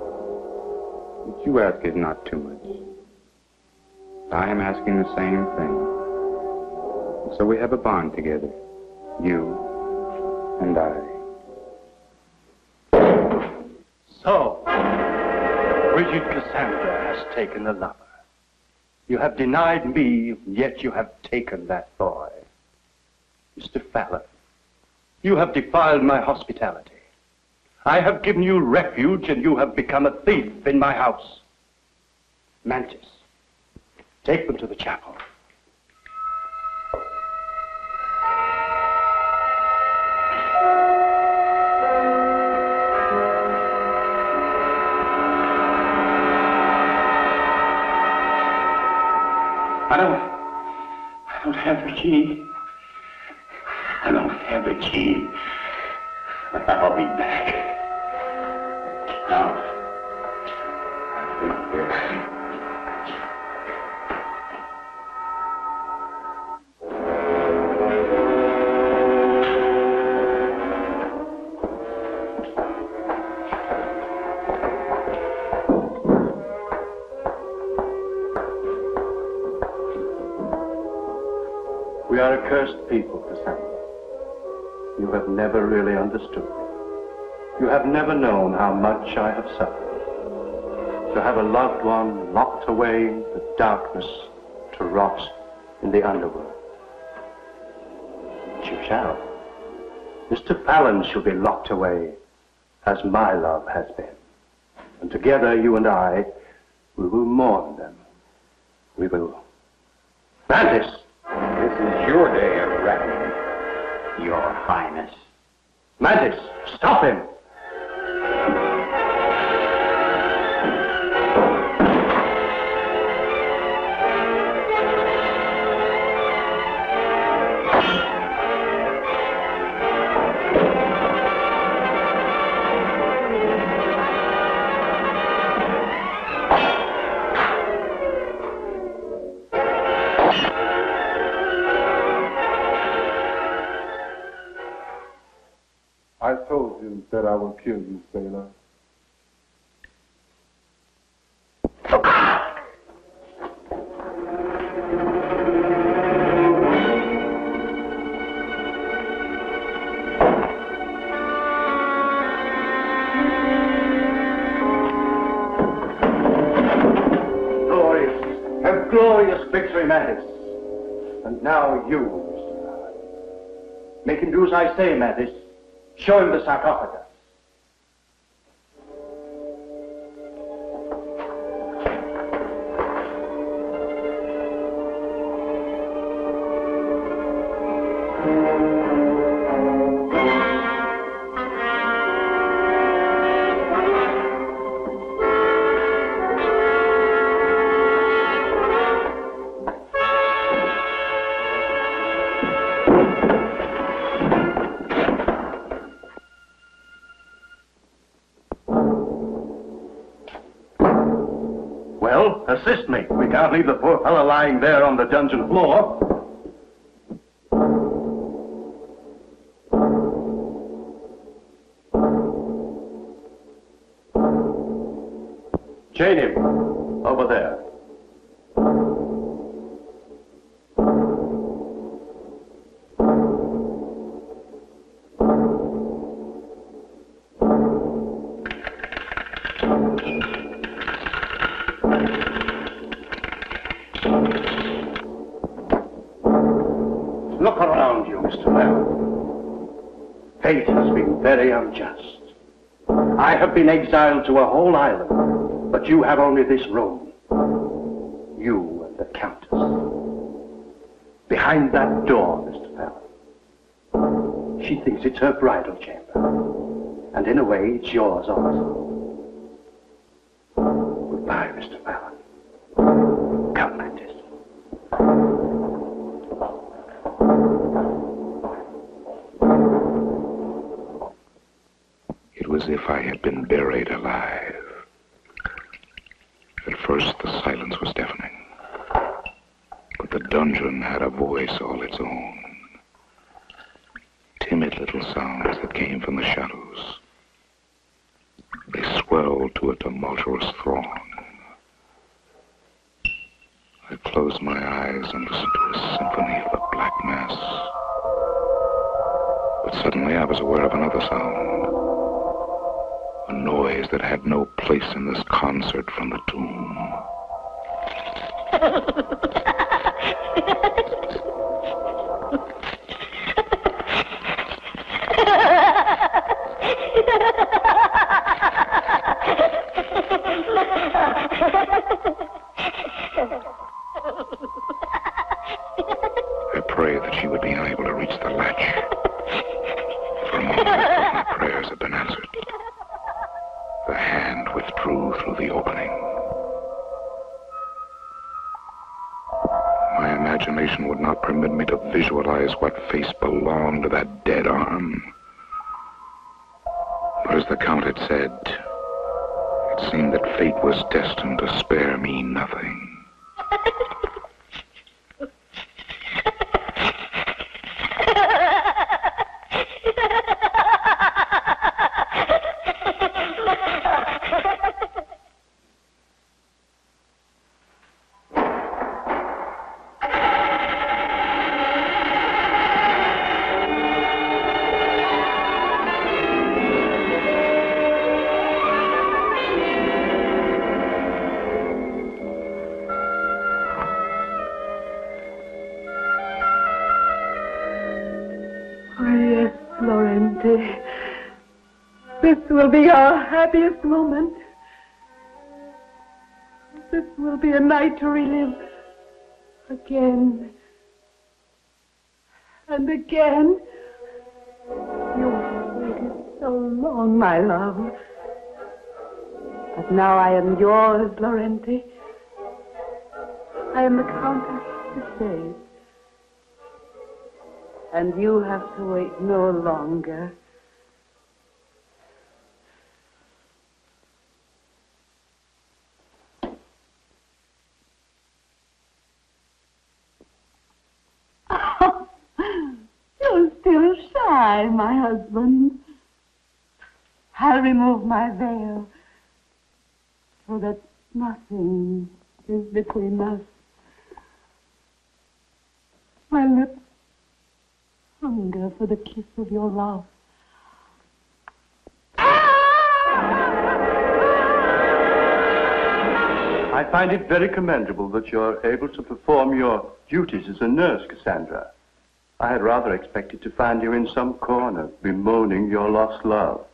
What you ask is not too much. I am asking the same thing. So we have a bond together. You and I. So, Bridget Cassandra has taken a lover. You have denied me, yet you have taken that boy. Mr. Fallon, you have defiled my hospitality. I have given you refuge, and you have become a thief in my house. Mantis, take them to the chapel. I don't have the key. I don't have the key. I'll be back. Now. We are a cursed people, Cassandra. You have never really understood me. You have never known how much I have suffered. To have a loved one locked away in the darkness to rot in the underworld. But you shall. Mr. Fallon shall be locked away as my love has been. And together, you and I, we will mourn them. We will... Mantis! This is your day of reckoning, Your Highness. Mantis, stop him! I told you that I would kill you, sailor. Glorious victory, Mantis. And now you, Mr. Fallon. Make him do as I say, Mantis. Show him the sarcophagus. Well, assist me. We can't leave the poor fellow lying there on the dungeon floor. Chain him. Over there. Look around you, Mr. Fallon. Fate has been very unjust. I have been exiled to a whole island, but you have only this room. You and the Countess. Behind that door, Mr. Fallon. She thinks it's her bridal chamber. And in a way, it's yours also. Goodbye, Mr. Fallon. Come, Mantis. It was as if I had been buried alive. At first, the silence was deafening. But the dungeon had a voice all its own. Timid little sounds that came from the shadows. They swelled to a tumultuous throng. I closed my eyes and listened to a symphony of the Black Mass. But suddenly I was aware of another sound. A noise that had no place in this concert from the tomb. I prayed that she would be unable to reach the latch. For a moment, I thought my prayers had been answered. The hand withdrew through the opening. My imagination would not permit me to visualize what face belonged to that dead arm. But as the Count had said, it seemed that fate was destined to spare me nothing. This will be our happiest moment. This will be a night to relive again and again. You've waited so long, my love. But now I am yours, Laurenti. I am the Countess de Sade. And you have to wait no longer. You're still shy, my husband. I'll remove my veil so that nothing is between us. My lips hunger for the kiss of your love. I find it very commendable that you're able to perform your duties as a nurse, Cassandra. I had rather expected to find you in some corner bemoaning your lost love.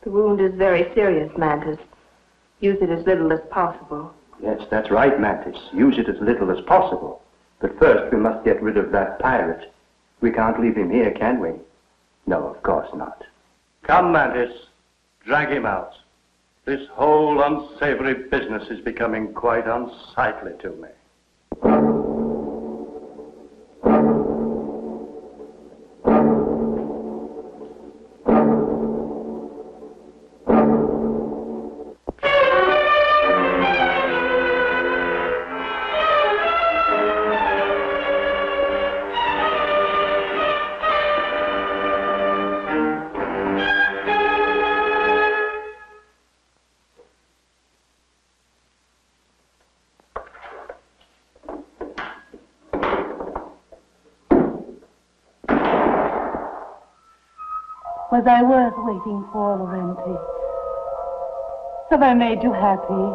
The wound is very serious, Mantis. Use it as little as possible. Yes, that's right, Mantis. Use it as little as possible. But first, we must get rid of that pirate. We can't leave him here, can we? No, of course not. Come, Mantis. Drag him out. This whole unsavory business is becoming quite unsightly to me. Was I worth waiting for, Laurenti? Have I made you happy?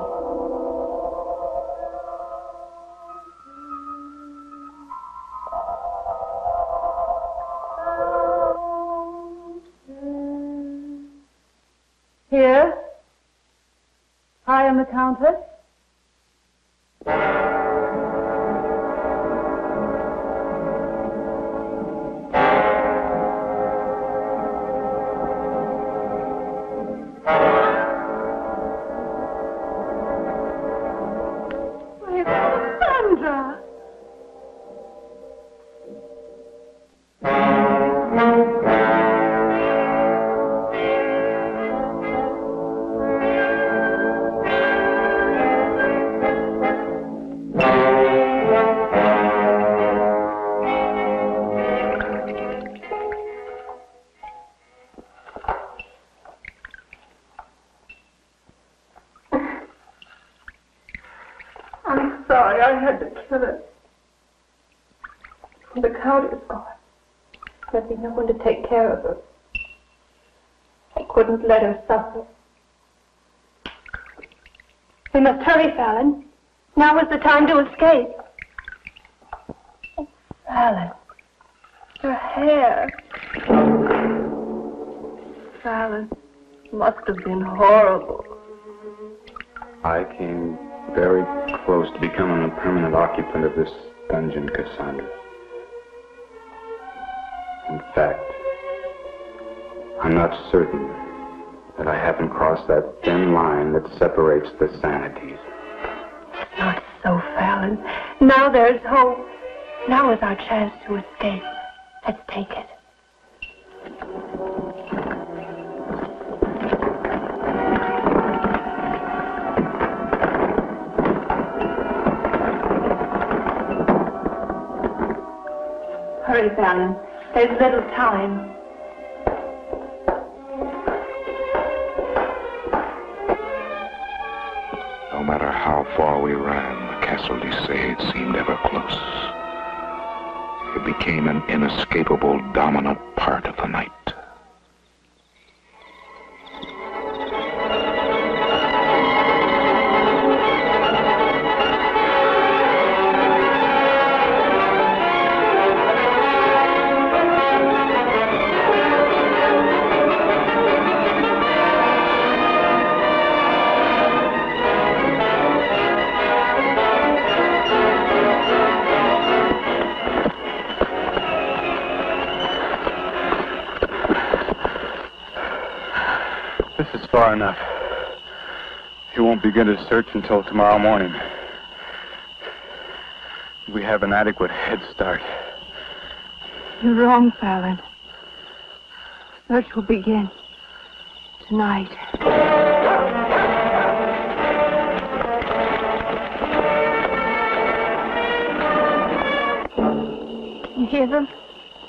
Here, I am the Countess. sorry I had to kill her. The Count is gone. There'd be no one to take care of her. I couldn't let her suffer. We must hurry, Fallon. Now is the time to escape. Oh, Fallon. Her hair. Fallon. Must have been horrible. I came very close to becoming a permanent occupant of this dungeon, Cassandra. In fact, I'm not certain that I haven't crossed that thin line that separates the sanities. Not so, Fallon. Now there's hope. Now is our chance to escape. Let's take it. Hurry, Fallon. There's little time. No matter how far we ran, the Castle d'Issade seemed ever close. It became an inescapable, dominant part of the night. Far enough. You won't begin to search until tomorrow morning. We have an adequate head start. You're wrong, Fallon. Search will begin tonight. Can you hear them?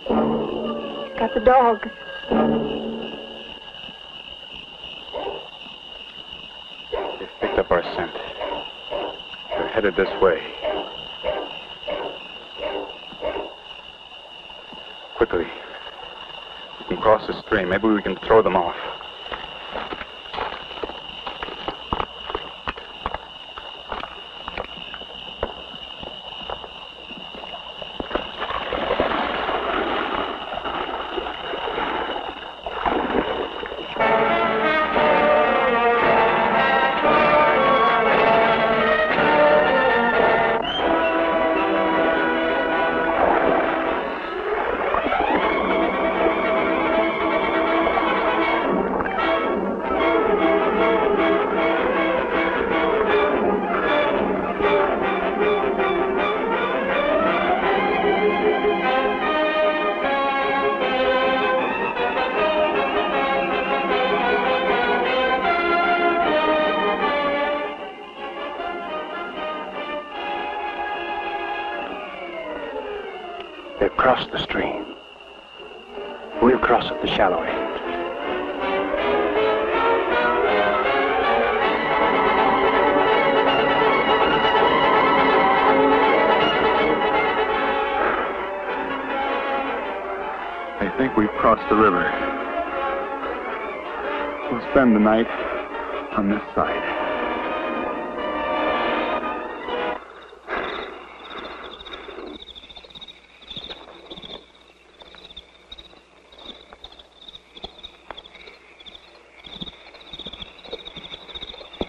She's got the dogs. Picked up our scent. They're headed this way. Quickly. We can cross the stream. Maybe we can throw them off. They've crossed the stream. We'll cross at the shallow end. I think we've crossed the river. We'll spend the night on this side.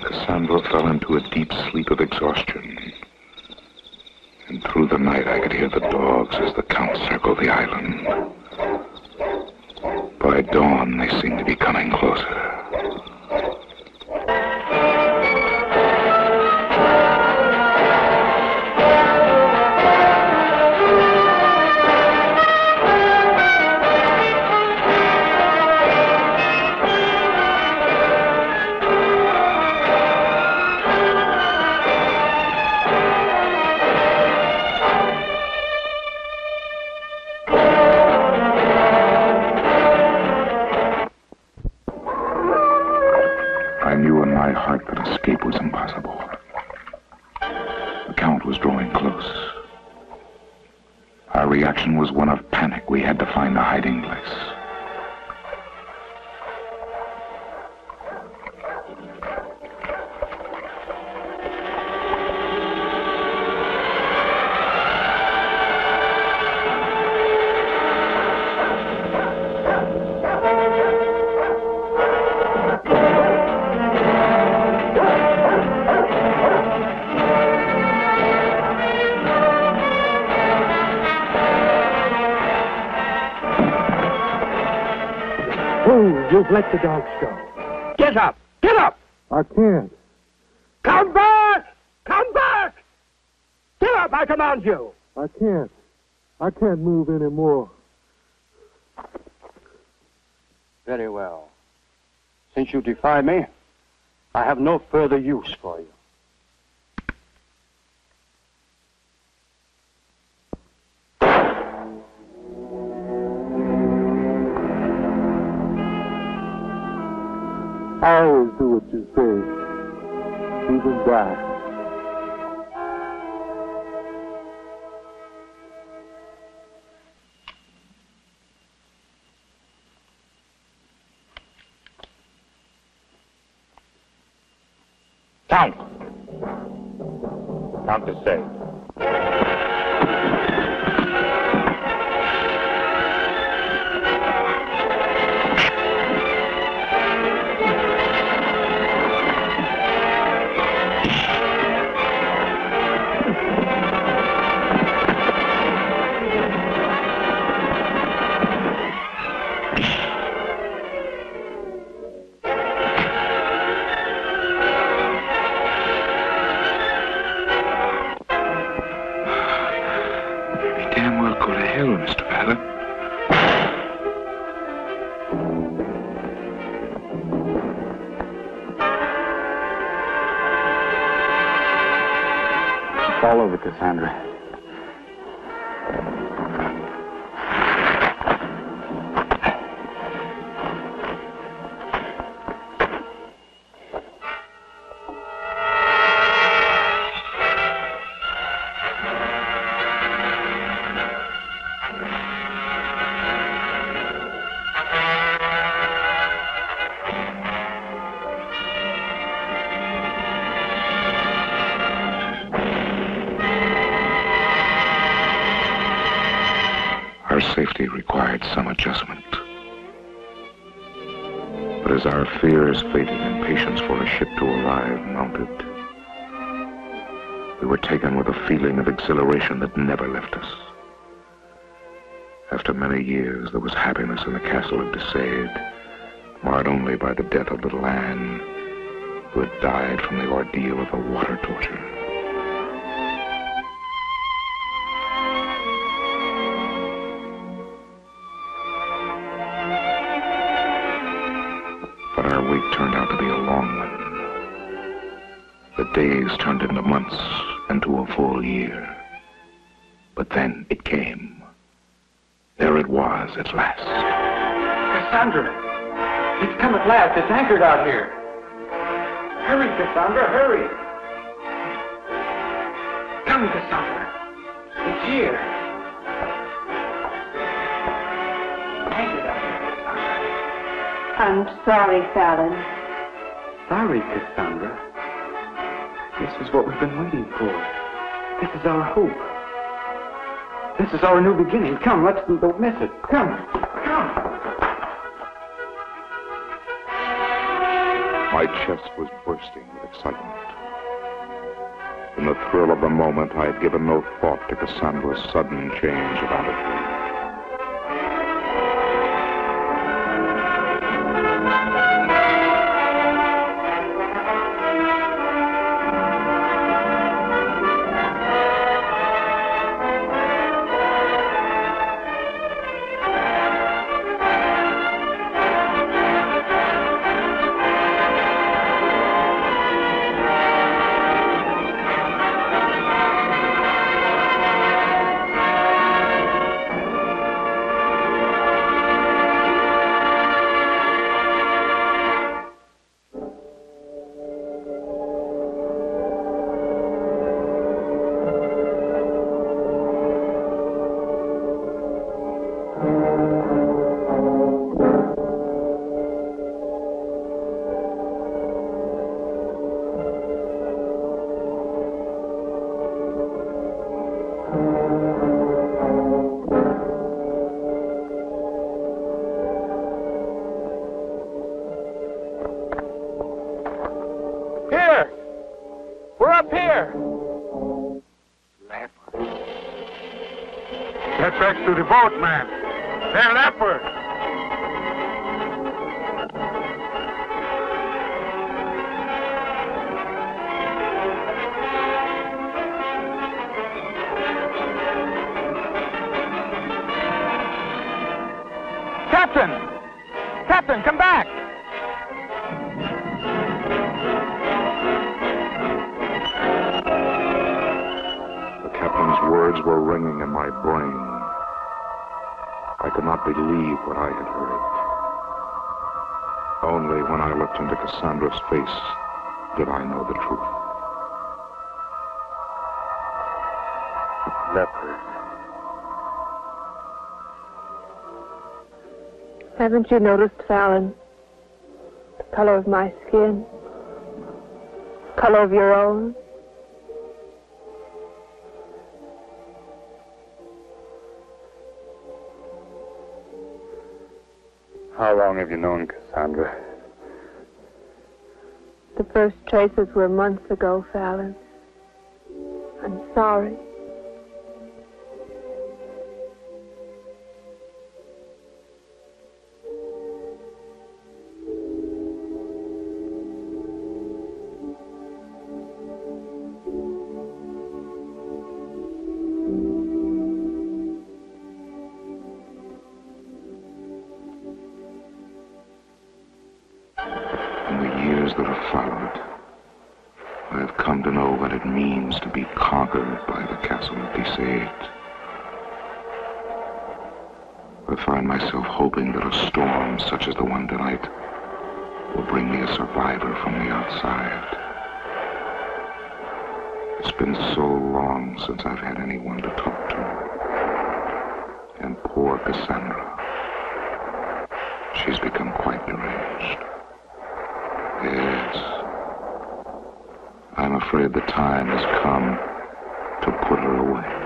Cassandra fell into a deep sleep of exhaustion. And through the night I could hear the dogs as the Count circled the island. By dawn, they seemed to be coming closer. I knew in my heart that escape was impossible. The Count was drawing close. Our reaction was one of panic. We had to find a hiding place. You've let the dogs go. Get up! Get up! I can't. Come back! Come back! Get up, I command you! I can't. I can't move anymore. Very well. Since you defy me, I have no further use for you. I always do what you say, even die. Count. Count to say. All over, Cassandra. Our safety required some adjustment. But as our fears faded and patience for a ship to arrive mounted, we were taken with a feeling of exhilaration that never left us. After many years, there was happiness in the castle of Desaid, marred only by the death of little Anne, who had died from the ordeal of a water torture. But our wait turned out to be a long one. The days turned into months, into a full year. But then it came. There it was at last. Cassandra! It's come at last. It's anchored out here. Hurry, Cassandra, hurry! Come, Cassandra. It's here. Anchored out here, Cassandra. I'm sorry, Fallon. Sorry, Cassandra. This is what we've been waiting for. This is our hope. This is our new beginning. Come, don't miss it. Come. My chest was bursting with excitement. In the thrill of the moment, I had given no thought to Cassandra's sudden change of attitude. up here! Leopard. Get back to the boat, man. They're leopards. Captain! Captain, come back! The captain's words were ringing in my brain. I could not believe what I had heard. Only when I looked into Cassandra's face did I know the truth. Leopard. Haven't you noticed, Fallon, the color of my skin? Color of your own? How long have you known Cassandra? The first traces were months ago, Fallon. I'm sorry. In the years that have followed, I have come to know what it means to be conquered by the castle of Disait. I find myself hoping that a storm such as the one tonight will bring me a survivor from the outside. It's been so long since I've had anyone to talk to. And poor Cassandra, she's become quite deranged. Yes. I'm afraid the time has come to put her away.